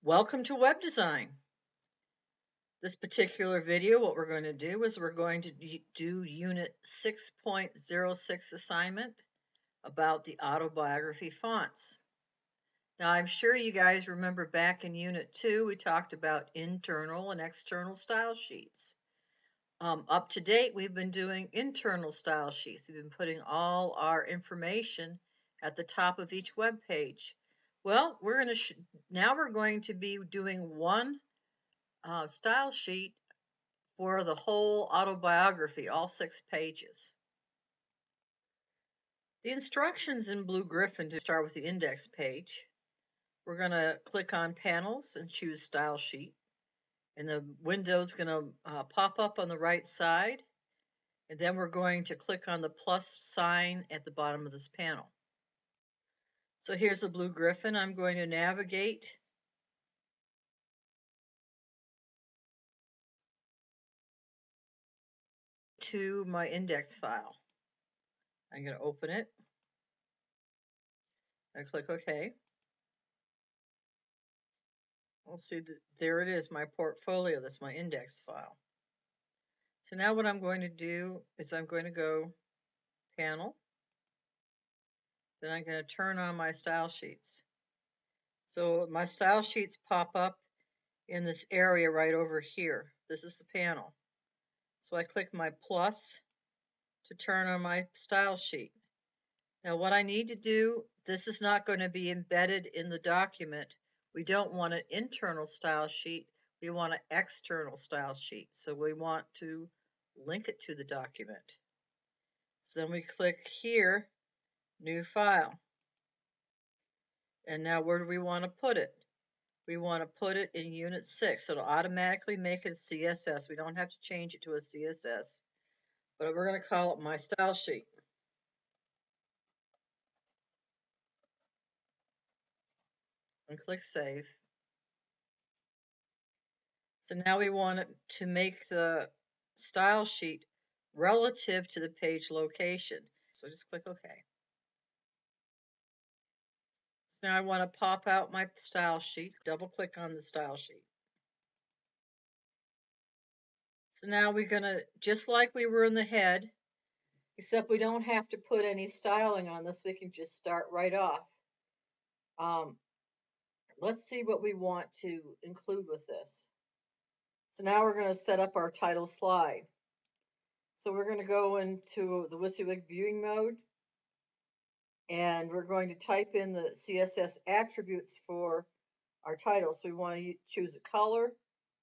Welcome to web design. This particular video, what we're going to do is we're going to do unit 6.06 assignment about the autobiography fonts. Now, I'm sure you guys remember back in unit 2, we talked about internal and external style sheets. Up to date, we've been doing internal style sheets. We've been putting all our information at the top of each web page. Well, now we're going to be doing one style sheet for the whole autobiography, all 6 pages. The instructions in Blue Griffon to start with the index page. We're going to click on panels and choose style sheet. And the window is going to pop up on the right side. And then we're going to click on the plus sign at the bottom of this panel. So here's the Blue Griffon. I'm going to navigate to my index file. I'm going to open it. I click OK. We'll see that there it is, my portfolio. That's my index file. So now what I'm going to do is I'm going to go panel. Then I'm going to turn on my style sheets. So my style sheets pop up in this area right over here. This is the panel. So I click my plus to turn on my style sheet. Now what I need to do, this is not going to be embedded in the document. We don't want an internal style sheet. We want an external style sheet. So we want to link it to the document. So then we click here, new file. And now where do we want to put it? We want to put it in unit 6. So it'll automatically make it a CSS. We don't have to change it to a CSS. But we're going to call it my style sheet. And click save. So now we want to make the style sheet relative to the page location. So just click OK. So now I want to pop out my style sheet, double click on the style sheet. So now we're going to, just like we were in the head, except we don't have to put any styling on this, we can just start right off. Let's see what we want to include with this. So now we're going to set up our title slide. So we're going to go into the WYSIWYG viewing mode, and we're going to type in the CSS attributes for our title. So we want to choose a color,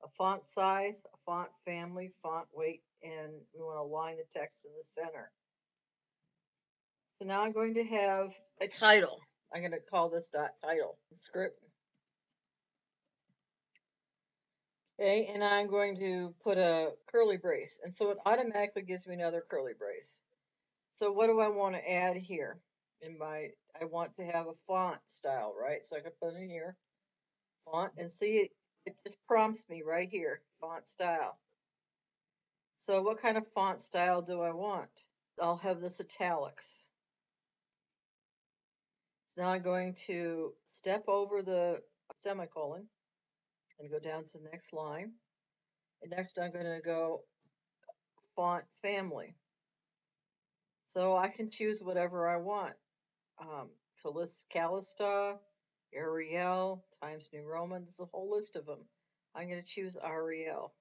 a font size, a font family, font weight, and we want to align the text in the center. So now I'm going to have a title. I'm going to call this title script. Okay, and I'm going to put a curly brace. And so it automatically gives me another curly brace. So what do I want to add here? I want to have a font style, right? So I can put in here, font, and see it just prompts me right here, font style. So what kind of font style do I want? I'll have this italics. Now I'm going to step over the semicolon and go down to the next line. And next I'm going to go font family. So I can choose whatever I want. Calista, Arial, Times New Roman, there's a whole list of them. I'm going to choose Arial.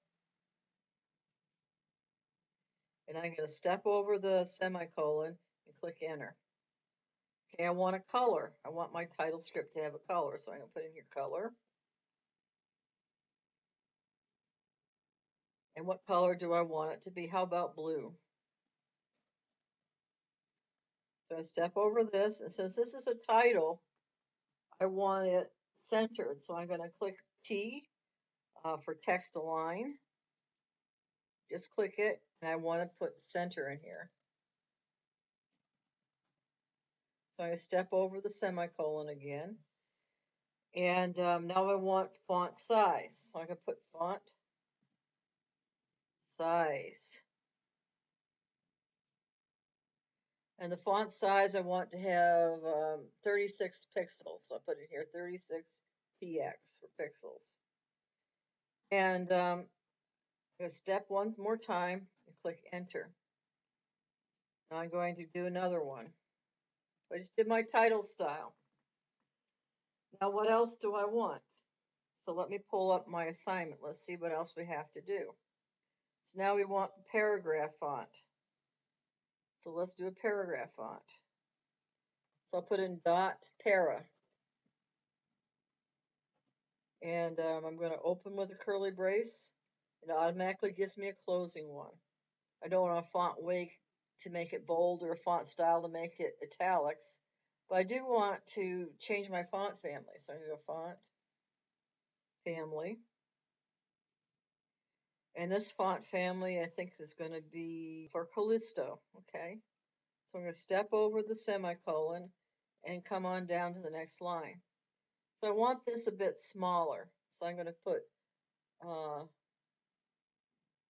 And I'm going to step over the semicolon and click enter. Okay, I want a color. I want my title script to have a color, so I'm going to put in here color. And what color do I want it to be? How about blue? So I step over this, and since this is a title, I want it centered. So I'm going to click T for text align. Just click it, and I want to put center in here. So I'm going to step over the semicolon again. And now I want font size. So I can put font size. And the font size I want to have 36 pixels. So I'll put it here, 36 px for pixels. And I'm going to step one more time and click enter. Now I'm going to do another one. I just did my title style. Now what else do I want? So let me pull up my assignment. Let's see what else we have to do. So now we want the paragraph font. So let's do a paragraph font. So I'll put in dot para. And I'm going to open with a curly brace. It automatically gives me a closing one. I don't want a font weight to make it bold or a font style to make it italics. But I do want to change my font family. So I'm going to go font family. And this font family, I think, is going to be for Callisto. Okay. So I'm going to step over the semicolon and come on down to the next line. So I want this a bit smaller. So I'm going to put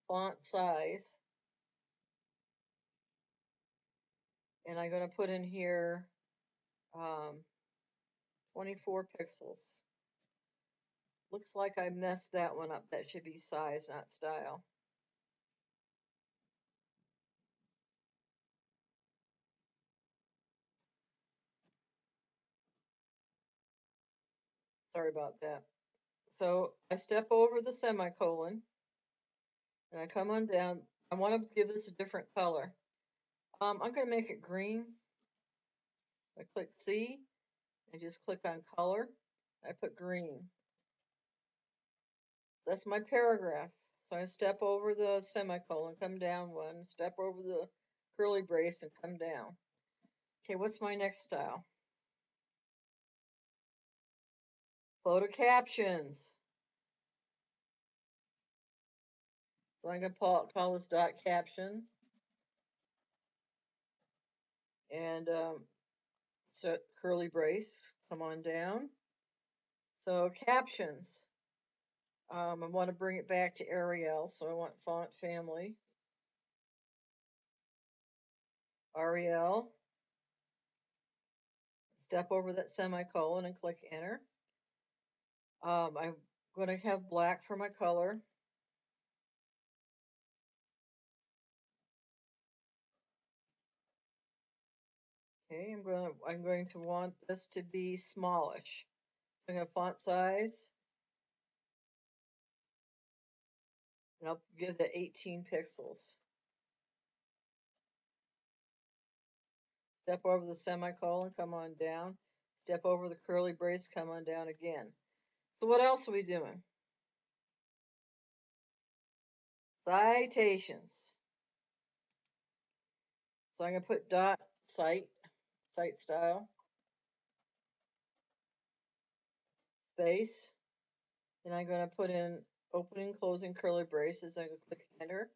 font size. And I'm going to put in here 24 pixels. Looks like I messed that one up. That should be size, not style. Sorry about that. So I step over the semicolon and I come on down. I want to give this a different color. I'm going to make it green. I click C and just click on color. I put green. That's my paragraph. So I step over the semicolon, come down one, step over the curly brace and come down. Okay, what's my next style? Photo captions. So I'm going to call this dot caption. And so curly brace, come on down. So captions. I want to bring it back to Arial, so I want font family. Arial. Step over that semicolon and click enter. I'm going to have black for my color. Okay, I'm going to want this to be smallish. I'm going to font size. And I'll give it 18 pixels. Step over the semicolon, come on down. Step over the curly brace, come on down again. So what else are we doing? Citations. So I'm going to put dot cite style, space, and I'm going to put in opening, closing curly braces. I'm going to click enter,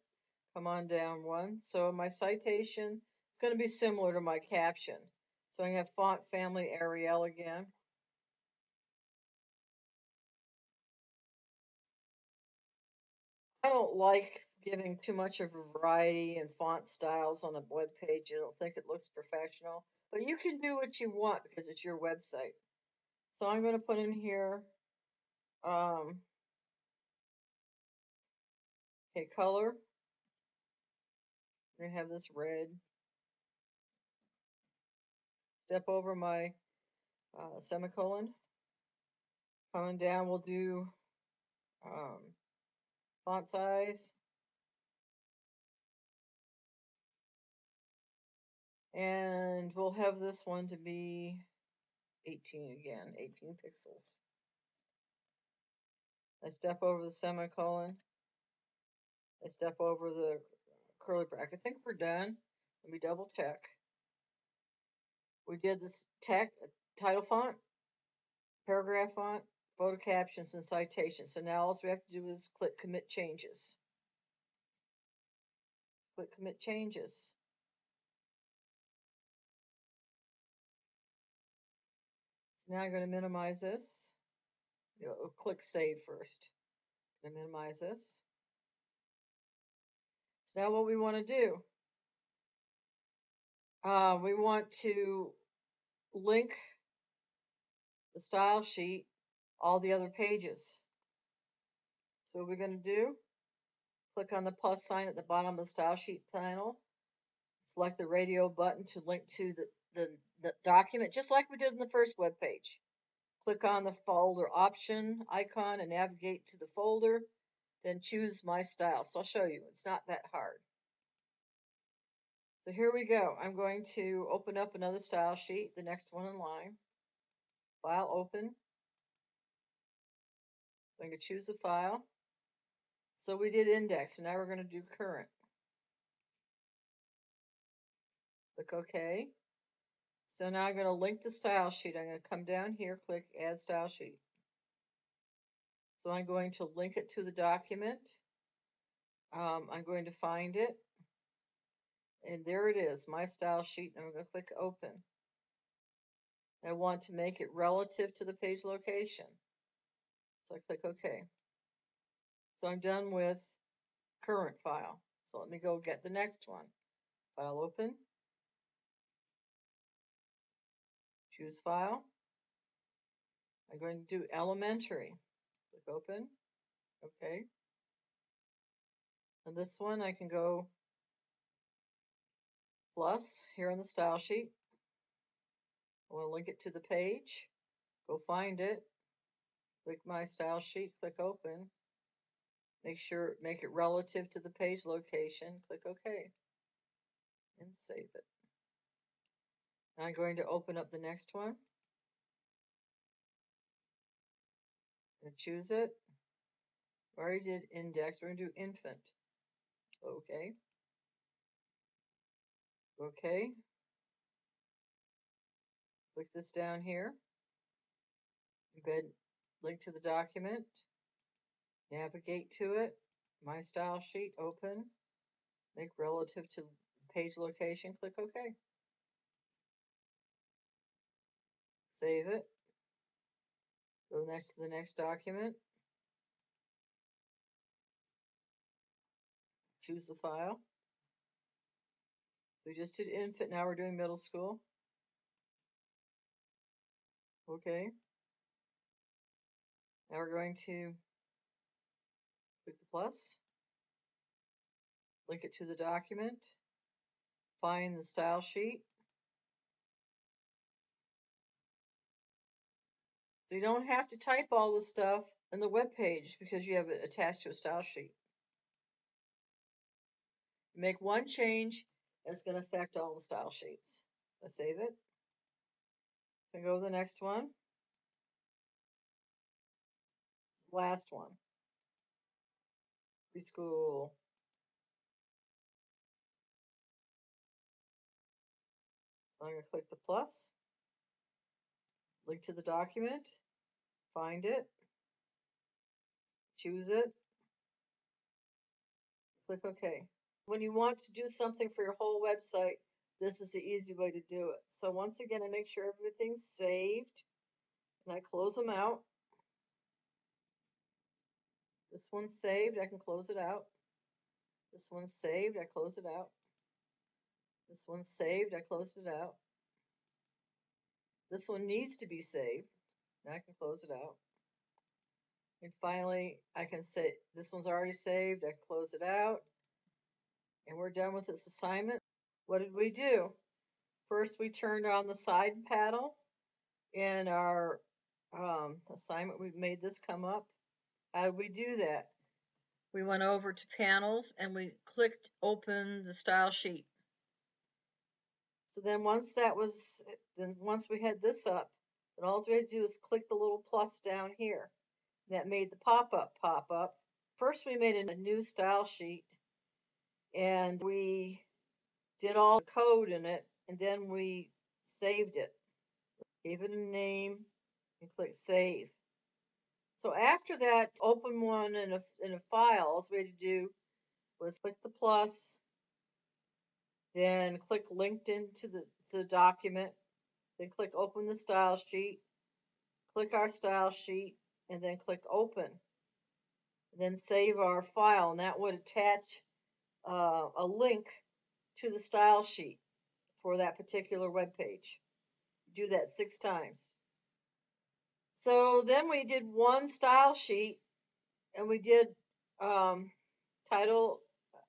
come on down one. So my citation is going to be similar to my caption. So I'm going to have font family Arial again. I don't like giving too much of a variety in font styles on a web page. I don't think it looks professional, but you can do what you want because it's your website. So I'm going to put in here, okay, color. I'm going to have this red. Step over my semicolon. Coming down, we'll do font size. And we'll have this one to be 18 again, 18 pixels. I step over the semicolon. I step over the curly bracket. I think we're done. Let me double check. We did this title font, paragraph font, photo captions, and citations. So now all we have to do is click commit changes. Click commit changes. Now I'm going to minimize this. Click save first. I'm going to minimize this. So now what we want to do, we want to link the style sheet all the other pages. So what we're going to do, click on the plus sign at the bottom of the style sheet panel, select the radio button to link to the document, just like we did in the first web page. Click on the folder option icon and navigate to the folder, then choose My Style. So I'll show you, it's not that hard. So here we go. I'm going to open up another style sheet, the next one in line. File, open. I'm going to choose a file. So we did index, and now we're going to do current. Click OK. So now I'm going to link the style sheet. I'm going to come down here, click Add Style Sheet. So I'm going to link it to the document. I'm going to find it. And there it is, My Style Sheet. And I'm going to click Open. I want to make it relative to the page location. So I click OK. So I'm done with current file. So let me go get the next one. File, open. Choose file. I'm going to do elementary. Click open. OK. And this one I can go plus here on the style sheet. I want to link it to the page. Go find it. Click My Style Sheet. Click open. Make it relative to the page location. Click OK. And save it. Now I'm going to open up the next one. And choose it. We already did index. We're going to do infant. OK. OK. Click this down here. Embed link to the document. Navigate to it. My Style Sheet. Open. Make relative to page location. Click OK. Save it. Go next to the next document. Choose the file. We just did infant, now we're doing middle school. Okay. Now we're going to click the plus, link it to the document, find the style sheet. So you don't have to type all this stuff in the web page because you have it attached to a style sheet. You make one change, it's going to affect all the style sheets. I save it. I go to the next one. Last one. Preschool. So I'm going to click the plus, link to the document, find it, choose it, click OK. When you want to do something for your whole website, this is the easy way to do it. So once again, I make sure everything's saved, and I close them out. This one's saved, I can close it out. This one's saved, I close it out. This one's saved, I closed it out. This one needs to be saved. Now I can close it out. And finally, I can say this one's already saved, I close it out. And we're done with this assignment. What did we do? First, we turned on the side panel in our assignment. We made this come up. How did we do that? We went over to panels and we clicked open the style sheet. So then once we had this up, then all we had to do is click the little plus down here. That made the pop-up pop up. First we made a new style sheet and we did all the code in it, and then we saved it. Gave it a name and click save. So after that, open one in a file, all we had to do was click the plus, then click linked into the document, then click open the style sheet, click our style sheet, and then click open. And then save our file, and that would attach a link to the style sheet for that particular web page. Do that 6 times. So then we did one style sheet, and we did title,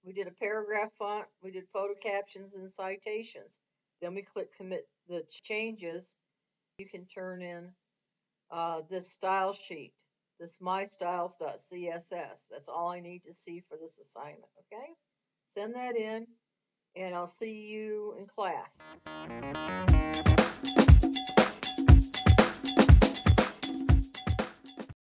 we did a paragraph font, we did photo captions and citations. Then we click commit the changes. You can turn in this style sheet, this mystyles.css. That's all I need to see for this assignment, okay? Send that in, and I'll see you in class.